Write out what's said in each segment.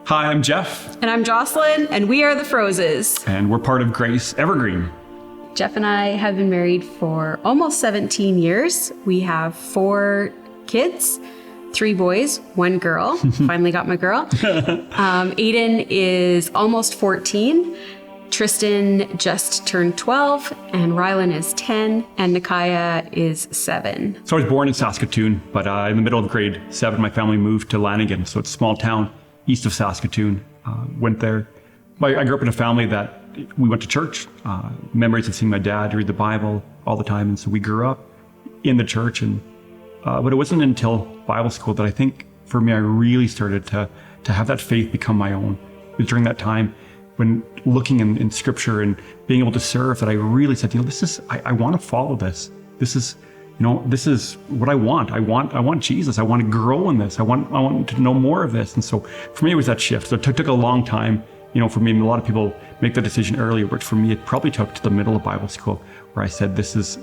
Hi, I'm Jeff. And I'm Jocelyn, and we are the Froeses. And we're part of Grace Evergreen. Jeff and I have been married for almost 17 years. We have 4 kids, 3 boys, 1 girl. Finally got my girl. Aiden is almost 14. Tristan just turned 12, and Rylan is 10, and Nikaya is 7. So I was born in Saskatoon, but in the middle of grade 7, my family moved to Lanigan. So it's a small town east of Saskatoon. Went there. I grew up in a family that we went to church. Memories of seeing my dad read the Bible all the time. And so we grew up in the church. But it wasn't until Bible school that I think for me, I really started to have that faith become my own. It was during that time when looking in scripture and being able to serve that I really said, I want to follow this. This is what I want. I want Jesus. I want to grow in this. I want to know more of this. And so for me, it was that shift. So it took a long time, for me, and a lot of people make the decision earlier, but for me, it probably took to the middle of Bible school where I said, this is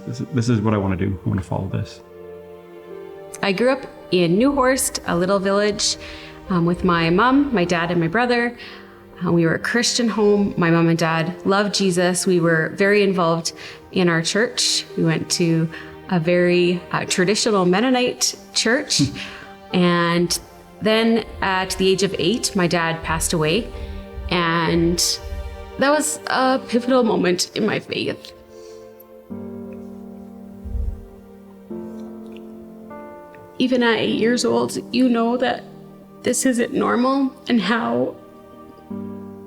what I want to do. I want to follow this. I grew up in Newhorst, a little village, with my mom, my dad, and my brother. We were a Christian home. My mom and dad loved Jesus. We were very involved in our church. We went to a very traditional Mennonite church. And then at the age of 8, my dad passed away. And that was a pivotal moment in my faith. Even at 8 years old, you know that this isn't normal and how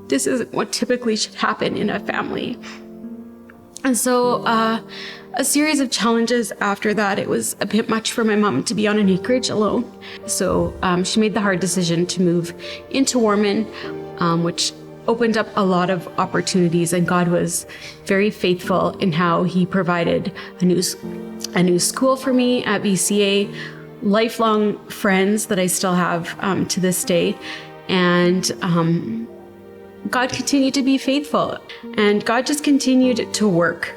this isn't what typically should happen in a family. And so a series of challenges after that. It was a bit much for my mom to be on an acreage alone. So she made the hard decision to move into Warman, which opened up a lot of opportunities. And God was very faithful in how he provided a new school for me at VCA, lifelong friends that I still have to this day. And God continued to be faithful, and God just continued to work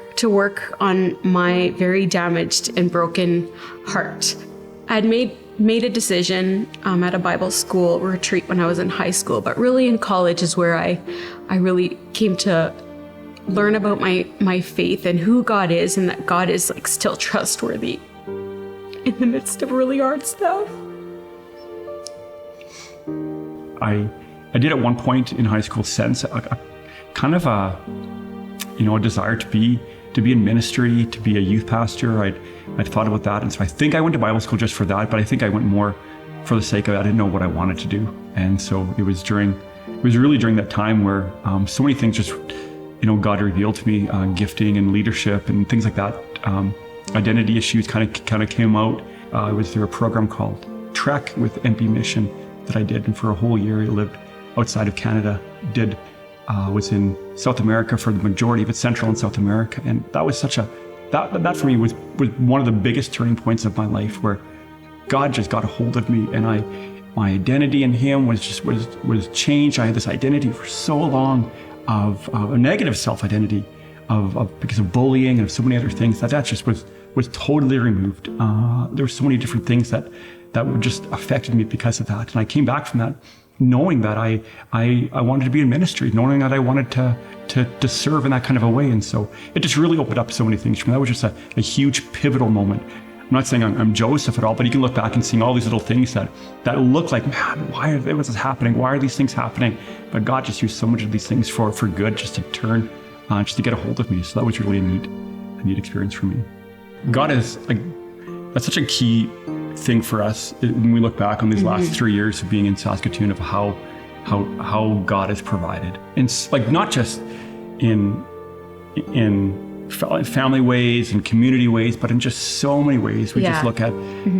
on my very damaged and broken heart. I'd made a decision at a Bible school retreat when I was in high school, but really in college is where I really came to learn about my faith and who God is, and that God is still trustworthy in the midst of really hard stuff. I did at one point in high school sense a kind of a desire to be in ministry, to be a youth pastor. I'd thought about that, and so I think I went to Bible school just for that. But I think I went more for the sake of it. I didn't know what I wanted to do, and so it was really during that time where so many things just God revealed to me, gifting and leadership and things like that. Identity issues kind of came out. I was through a program called Trek with MP Mission that I did, and for a whole year I lived outside of Canada, was in South America for the majority of it, Central and South America. And that was that for me was one of the biggest turning points of my life, where God just got a hold of me, and my identity in him was changed. I had this identity for so long of a negative self-identity because of bullying and so many other things that just was totally removed. There were so many different things that just affected me because of that. And I came back from that knowing that I wanted to be in ministry, knowing that I wanted to serve in that kind of a way. And so it just really opened up so many things for me. That was just a huge pivotal moment. I'm not saying I'm Joseph at all, but you can look back and see all these little things that look like, man, what's this happening? Why are these things happening? But God just used so much of these things for good, just to turn, just to get a hold of me. So that was really a neat experience for me. God is that's such a key thing for us when we look back on these last 3 years of being in Saskatoon, of how God has provided, and not just in family ways and community ways, but in just so many ways. We just look at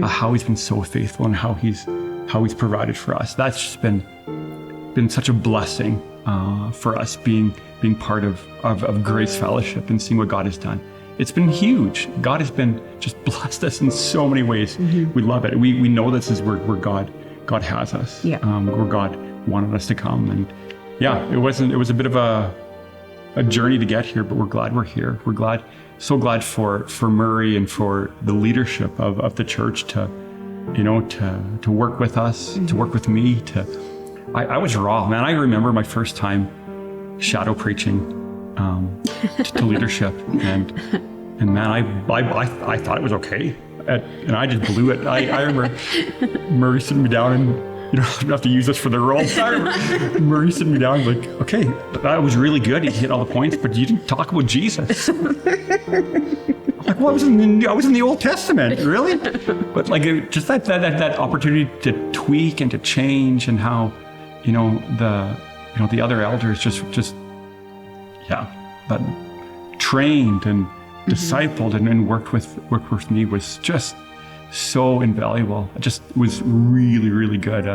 how he's been so faithful and how he's provided for us. That's just been such a blessing for us being part of Grace Fellowship and seeing what God has done. It's been huge. God has been just blessed us in so many ways. We love it. We know this is where God has us. Yeah. Where God wanted us to come. And it was a bit of a journey to get here, but we're glad we're here. We're so glad for Murray and for the leadership of the church to work with us, to work with me, to I was raw, man. I remember my first time shadow preaching to leadership, and man, I thought it was okay, and I just blew it. I remember Murray sitting me down, and you don't have to use this for the role. I remember Murray sitting me down, like, okay, that was really good. You hit all the points, but you didn't talk about Jesus. Like, well, I was in the Old Testament, really? But like, just that opportunity to tweak and to change, and how, the other elders just that trained and discipled and worked with me was just so invaluable. It just was really, really good.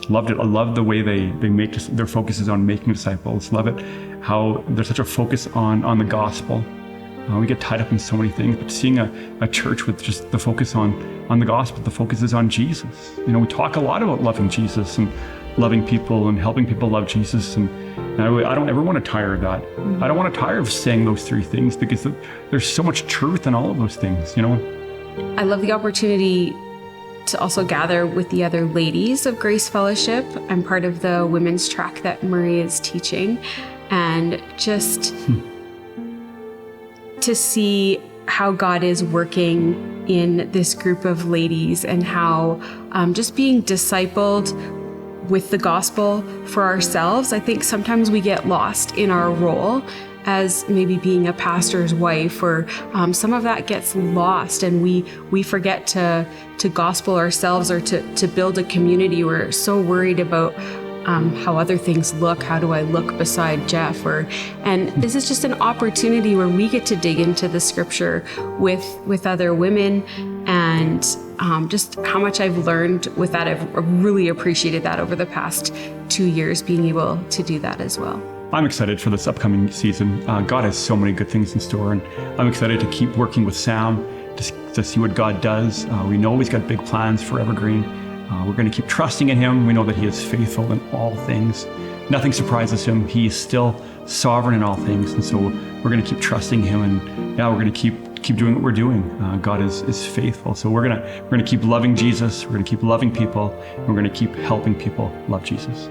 Loved it. I love the way they make their focus is on making disciples. Love it how there's such a focus on the gospel. We get tied up in so many things, but seeing a church with just the focus on the gospel, the focus is on Jesus. We talk a lot about loving Jesus and loving people and helping people love Jesus, and I don't ever want to tire of that. I don't want to tire of saying those three things, because there's so much truth in all of those things. I love the opportunity to also gather with the other ladies of Grace Fellowship. I'm part of the women's track that Murray is teaching, and just to see how God is working in this group of ladies, and how just being discipled with the gospel for ourselves. I think sometimes we get lost in our role as maybe being a pastor's wife, or some of that gets lost, and we forget to gospel ourselves, or to build a community. We're so worried about how other things look. How do I look beside Jeff? And this is just an opportunity where we get to dig into the scripture with other women, and just how much I've learned with that. I've really appreciated that over the past 2 years, being able to do that as well. I'm excited for this upcoming season. God has so many good things in store, and I'm excited to keep working with Sam to see what God does. We know He's got big plans for Evergreen. We're going to keep trusting in Him. We know that He is faithful in all things. Nothing surprises Him. He is still sovereign in all things, and so we're going to keep trusting Him, and we're going to keep doing what we're doing. God is faithful, so we're going to keep loving Jesus. We're going to keep loving people, and we're going to keep helping people love Jesus.